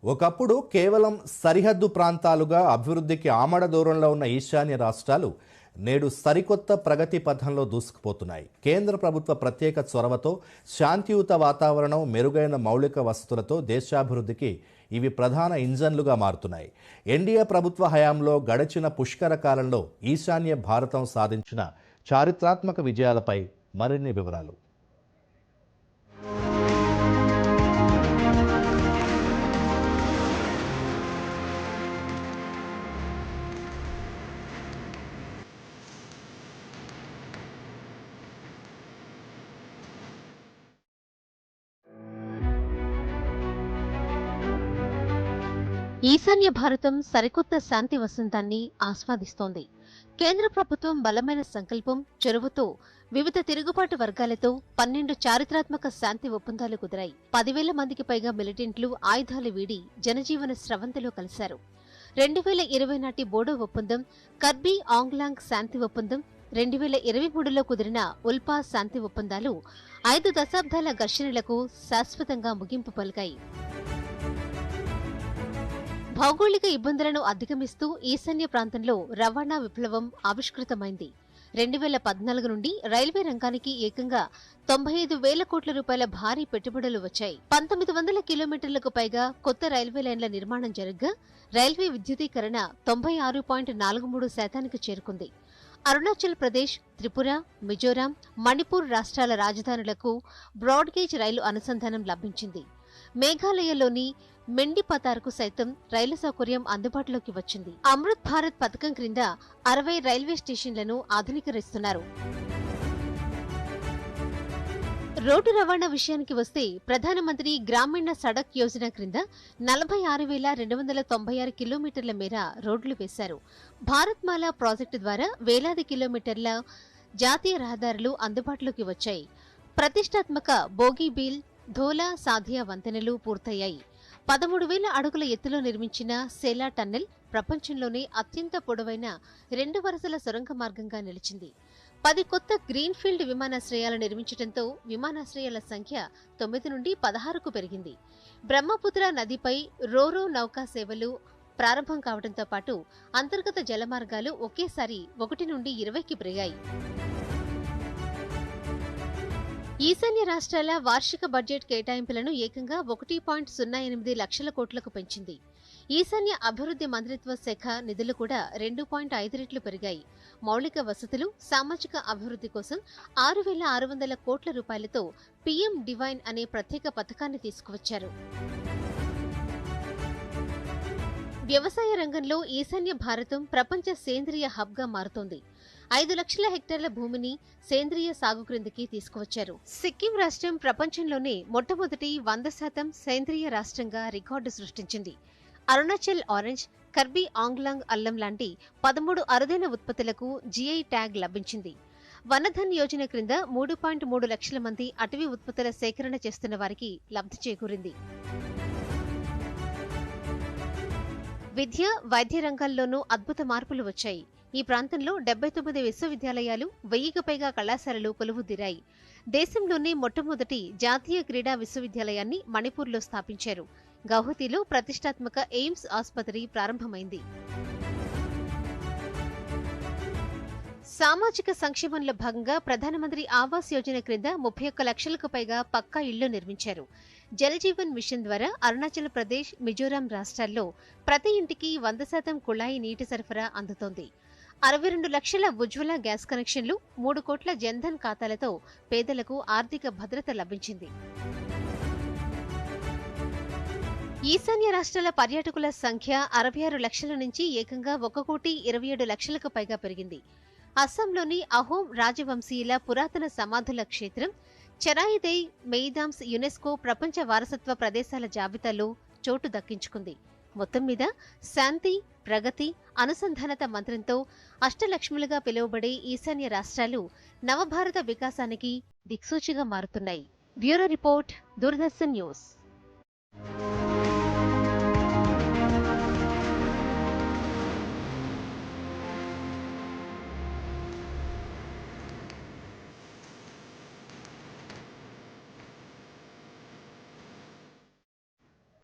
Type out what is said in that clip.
ఒకప్పుడు కేవలం సరిహద్దు ప్రాంతాలుగా అభివృద్ధికి ఆమడ దూరంలో ఉన్న ఈశాన్య రాష్ట్రాలు నేడు సరికొత్త ప్రగతి పథంలో దూసుకుపోతున్నాయి. కేంద్ర ప్రభుత్వ ప్రత్యేక చొరవతో శాంతియుత వాతావరణం, మెరుగైన మౌలిక వసతులతో దేశాభివృద్ధికి ఇవి ప్రధాన ఇంజన్లుగా మారుతున్నాయి. ఎన్డీఏ ప్రభుత్వ హయాంలో గడిచిన పుష్కర కాలంలో ఈశాన్య భారతం సాధించిన చారిత్రాత్మక విజయాలపై మరిన్ని వివరాలు. ఈశాన్య భారతం సరికొత్త శాంతి వసంతాన్ని ఆస్వాదిస్తోంది. కేంద్ర ప్రభుత్వం బలమైన సంకల్పం, చొరవతో వివిధ తిరుగుబాటు వర్గాలతో 12 చారిత్రాత్మక శాంతి ఒప్పందాలు కుదిరాయి. 10,000 మందికి పైగా మిలిటెంట్లు ఆయుధాలు వీడి జనజీవన స్రవంతిలో కలిశారు. 2020 నాటి బోడో ఒప్పందం, కర్బీ ఆంగ్లాంగ్ శాంతి ఒప్పందం, 2023లో కుదిరిన ఉల్పా శాంతి ఒప్పందాలు 5 దశాబ్దాల ఘర్షణలకు శాశ్వతంగా ముగింపు పలికాయి. భౌగోళిక ఇబ్బందులను అధిగమిస్తూ ఈశాన్య ప్రాంతంలో రవాణా విప్లవం ఆవిష్కృతమైంది. 2014 నుండి రైల్వే రంగానికి ఏకంగా 95,000 కోట్ల రూపాయల భారీ పెట్టుబడులు వచ్చాయి. 1900 కిలోమీటర్లకు పైగా కొత్త రైల్వే లైన్ల నిర్మాణం జరగ్గా రైల్వే విద్యుదీకరణ 96.43% చేరుకుంది. అరుణాచల్ ప్రదేశ్, త్రిపుర, మిజోరాం, మణిపూర్ రాష్ట్రాల రాజధానులకు బ్రాడ్గేజ్ రైలు అనుసంధానం లభించింది. మేఘాలయలోని మెండిపతార్కు సైతం రైలు సౌకర్యం అందుబాటులోకి వచ్చింది. అమృత్ భారత్ పథకం క్రింద 60 రైల్వే స్టేషన్లను ఆధునీకరిస్తున్నారు. రోడ్డు రవాణా విషయానికి వస్తే ప్రధానమంత్రి గ్రామీణ సడక్ యోజన క్రింద 46,296 కిలోమీటర్ల మేర రోడ్లు వేశారు. భారత్మాల ప్రాజెక్టు ద్వారా వేలాది కిలోమీటర్ల జాతీయ రహదారులు అందుబాటులోకి వచ్చాయి. ప్రతిష్టాత్మక బోగీబీల్, ధోలా సాధియా వంతెనలు పూర్తయ్యాయి. 13,000 అడుగుల ఎత్తులో నిర్మించిన సేలా టన్నెల్ ప్రపంచంలోనే అత్యంత పొడవైన 2 వరుసల సొరంగ మార్గంగా నిలిచింది. 10 కొత్త గ్రీన్ఫీల్డ్ విమానాశ్రయాలు నిర్మించడంతో విమానాశ్రయాల సంఖ్య 9 నుండి 16కు పెరిగింది. బ్రహ్మపుత్ర నదిపై రోరో నౌకా సేవలు ప్రారంభం కావడంతో పాటు అంతర్గత జలమార్గాలు ఒకేసారి 1 నుండి 20కి పెరిగాయి. ఈశాన్య రాష్ట్రాల వార్షిక బడ్జెట్ కేటాయింపులను ఏకంగా 1.08 లక్షల కోట్లకు పెంచింది. ఈశాన్య అభివృద్ధి మంత్రిత్వ శాఖ నిధులు కూడా 2.5 రెట్లు పెరిగాయి. మౌలిక వసతులు, సామాజిక అభివృద్ధి కోసం 6,600 కోట్ల రూపాయలతో పీఎం డివైన్ అనే ప్రత్యేక పథకాన్ని తీసుకువచ్చారు. వ్యవసాయ రంగంలో ఈశాన్య భారతం ప్రపంచ సేంద్రియ హబ్గా మారుతోంది. 5 లక్షల హెక్టార్ల భూమిని సేంద్రియ సాగు క్రిందికి తీసుకువచ్చారు. సిక్కిం రాష్ట్రం ప్రపంచంలోనే మొట్టమొదటి 100% సేంద్రియ రాష్ట్రంగా రికార్డు సృష్టించింది. అరుణాచల్ ఆరెంజ్, కర్బీ ఆంగ్లాంగ్ అల్లం లాంటి 13 అరుదైన ఉత్పత్తులకు జీఐ ట్యాగ్ లభించింది. వనధన్ యోజన క్రింద 3.3 లక్షల మంది అటవీ ఉత్పత్తుల సేకరణ చేస్తున్న వారికి లబ్ధి చేకూరింది. విద్య, వైద్య రంగాల్లోనూ అద్భుత మార్పులు వచ్చాయి. ఈ ప్రాంతంలో 79 విశ్వవిద్యాలయాలు, 1000కి పైగా కళాశాలలు కొలువుదీరాయి. దేశంలోనే మొట్టమొదటి జాతీయ క్రీడా విశ్వవిద్యాలయాన్ని మణిపూర్లో స్థాపించారు. గౌహతిలో ప్రతిష్టాత్మక ఎయిమ్స్ ఆసుపత్రి ప్రారంభమైంది. సామాజిక సంక్షేమంలో భాగంగా ప్రధానమంత్రి ఆవాస్ యోజన క్రింద 31 లక్షలకు పైగా పక్కా ఇళ్లు నిర్మించారు. జలజీవన్ మిషన్ ద్వారా అరుణాచల్ ప్రదేశ్, మిజోరాం రాష్ట్రాల్లో ప్రతి ఇంటికి 100% కుళాయి నీటి సరఫరా అందుతోంది. 62 లక్షల ఉజ్వల గ్యాస్ కనెక్షన్లు, 3 కోట్ల జన్ధన్ ఖాతాలతో పేదలకు ఆర్థిక భద్రత లభించింది. ఈశాన్య రాష్ట్రాల పర్యాటకుల సంఖ్య 66 లక్షల నుంచి ఏకంగా 1,27 లక్షలకు పైగా పెరిగింది. అస్సాంలోని అహోం రాజవంశీయుల పురాతన సమాధుల క్షేత్రం చెరాయిదై మెయిదామ్స్ యునెస్కో ప్రపంచ వారసత్వ ప్రదేశాల జాబితాలో చోటు దక్కించుకుంది. మొత్తం మీద శాంతి, ప్రగతి, అనుసంధానత మంత్రంతో అష్టలక్ష్ములుగా పిలువబడే ఈశాన్య రాష్ట్రాలు నవభారత వికాసానికి దిక్సూచిగా మారుతున్నాయి. Bureau report, Doordarshan news.